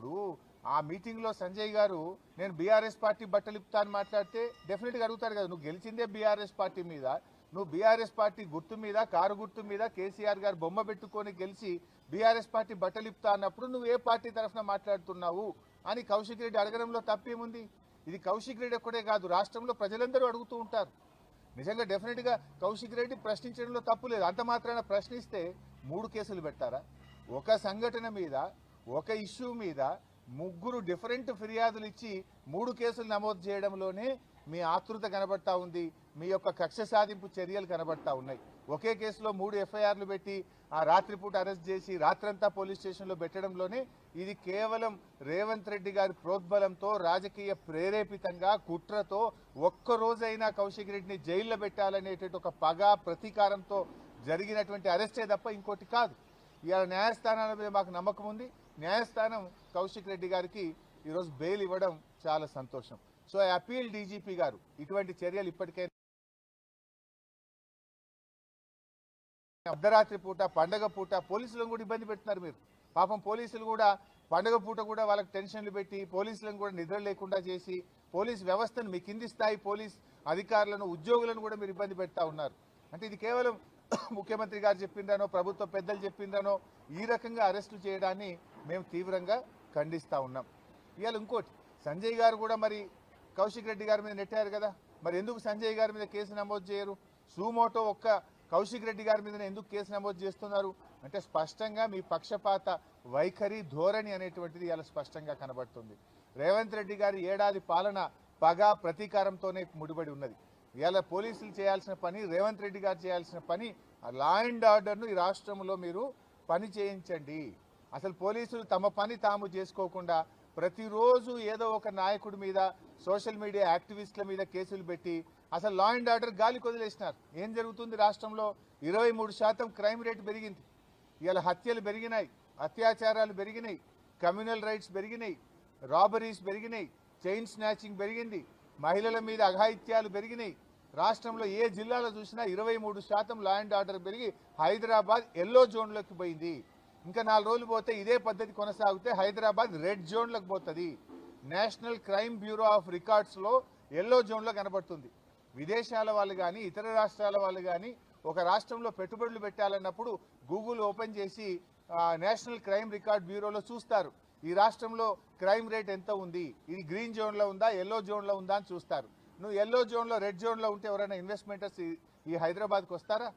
ఇప్పుడు ఆ మీటింగ్ లో సంజయ్ గారు నేను బీఆర్ఎస్ పార్టీ బట్టలు ఇప్పుతా అని మాట్లాడితే డెఫినెట్ గా అడుగుతారు కదా, నువ్వు గెలిచిందే బీఆర్ఎస్ పార్టీ మీద, నువ్వు బీఆర్ఎస్ పార్టీ గుర్తు మీద కారు గుర్తు మీద కేసీఆర్ గారు బొమ్మ పెట్టుకొని గెలిచి బీఆర్ఎస్ పార్టీ బట్టలు ఇప్పుతా అన్నప్పుడు నువ్వు ఏ పార్టీ తరఫున మాట్లాడుతున్నావు అని కౌశిక్ రెడ్డి అడగడంలో తప్పేముంది? ఇది కౌశిక్ రెడ్డి ఒక్కడే కాదు, రాష్ట్రంలో ప్రజలందరూ అడుగుతూ ఉంటారు. నిజంగా డెఫినెట్ గా కౌశిక్ రెడ్డి ప్రశ్నించడంలో తప్పు లేదు. అంత మాత్రాన ప్రశ్నిస్తే 3 కేసులు పెట్టారా? ఒక సంఘటన మీద, ఒక ఇష్యూ మీద 3 డిఫరెంట్ ఫిర్యాదులు ఇచ్చి 3 కేసులు నమోదు చేయడంలోనే మీ ఆతృత కనబడతా ఉంది, మీ యొక్క కక్ష సాధింపు చర్యలు కనబడతా ఉన్నాయి. ఒకే కేసులో 3 ఎఫ్ఐఆర్లు పెట్టి ఆ రాత్రిపూట అరెస్ట్ చేసి రాత్రంతా పోలీస్ స్టేషన్లో పెట్టడంలోనే ఇది కేవలం రేవంత్ రెడ్డి గారి ప్రోద్బలంతో, రాజకీయ ప్రేరేపితంగా, కుట్రతో ఒక్కరోజైనా కౌశిక్ రెడ్డిని జైల్లో పెట్టాలనేటువంటి ఒక పగ ప్రతీకారంతో జరిగినటువంటి అరెస్టే తప్ప ఇంకోటి కాదు. ఇవాళ న్యాయస్థానాల మీద మాకు నమ్మకం ఉంది. న్యాయస్థానం కౌశిక్ రెడ్డి గారికి ఈరోజు బెయిల్ ఇవ్వడం చాలా సంతోషం. సో ఐ అపీల్ డీజీపీ గారు, ఇటువంటి చర్యలు ఇప్పటికైనా అర్ధరాత్రి పూట, పండగ పూట పోలీసులను కూడా ఇబ్బంది పెడుతున్నారు మీరు. పాపం పోలీసులు కూడా పండగ పూట కూడా వాళ్ళకి టెన్షన్లు పెట్టి పోలీసులను కూడా నిద్ర లేకుండా చేసి పోలీస్ వ్యవస్థను, మీ కింది స్థాయి పోలీస్ అధికారులను, ఉద్యోగులను కూడా మీరు ఇబ్బంది పెడతా ఉన్నారు. అంటే ఇది కేవలం ముఖ్యమంత్రి గారు చెప్పిందనో, ప్రభుత్వ పెద్దలు చెప్పిందనో ఈ రకంగా అరెస్టులు చేయడాన్ని మేము తీవ్రంగా ఖండిస్తూ ఉన్నాం. ఇవాళ ఇంకోటి, సంజయ్ గారు కూడా మరి కౌశిక్ రెడ్డి గారి మీద నెట్టారు కదా, మరి ఎందుకు సంజయ్ గారి మీద కేసు నమోదు చేయరు? సుమోటో ఒక్క కౌశిక్ రెడ్డి గారి మీద ఎందుకు కేసు నమోదు చేస్తున్నారు అంటే స్పష్టంగా మీ పక్షపాత వైఖరి, ధోరణి అనేటువంటిది ఇలా స్పష్టంగా కనబడుతుంది. రేవంత్ రెడ్డి గారి ఏడాది పాలన పగ, ప్రతీకారంతోనే ముడిపడి ఉన్నది. ఇలా పోలీసులు చేయాల్సిన పని, రేవంత్ రెడ్డి గారు చేయాల్సిన పని, లా అండ్ ఆర్డర్ను ఈ రాష్ట్రంలో మీరు పని చేయించండి. అసలు పోలీసులు తమ పని తాము చేసుకోకుండా ప్రతిరోజు ఏదో ఒక నాయకుడి మీద, సోషల్ మీడియా యాక్టివిస్టుల మీద కేసులు పెట్టి అసలు లా అండ్ ఆర్డర్ గాలికి వదిలేసినారు. ఏం జరుగుతుంది రాష్ట్రంలో? 23% క్రైమ్ రేట్ పెరిగింది. ఇలా హత్యలు పెరిగినాయి, అత్యాచారాలు పెరిగినాయి, కమ్యూనల్ రైట్స్ పెరిగినాయి, రాబరీస్ పెరిగినాయి, చైన్ స్నాచింగ్ పెరిగింది, మహిళల మీద అఘాయిత్యాలు పెరిగినాయి. రాష్ట్రంలో ఏ జిల్లాలో చూసినా 23% లా అండ్ ఆర్డర్ పెరిగి హైదరాబాద్ ఎల్లో జోన్లోకి పోయింది. ఇంకా 4 రోజులు పోతే ఇదే పద్ధతి కొనసాగితే హైదరాబాద్ రెడ్ జోన్లోకి పోతుంది. నేషనల్ క్రైమ్ బ్యూరో ఆఫ్ రికార్డ్స్లో ఎల్లో జోన్లో కనబడుతుంది. విదేశాల వాళ్ళు కానీ, ఇతర రాష్ట్రాల వాళ్ళు కానీ ఒక రాష్ట్రంలో పెట్టుబడులు పెట్టాలన్నప్పుడు గూగుల్ ఓపెన్ చేసి నేషనల్ క్రైమ్ రికార్డ్ బ్యూరోలో చూస్తారు, ఈ రాష్ట్రంలో క్రైమ్ రేట్ ఎంత ఉంది, ఇది గ్రీన్ జోన్లో ఉందా, ఎల్లో జోన్లో ఉందా అని చూస్తారు. నువ్వు ఎల్లో జోన్లో, రెడ్ జోన్లో ఉంటే ఎవరైనా ఇన్వెస్ట్మెంటర్స్ ఈ హైదరాబాద్కి వస్తారా?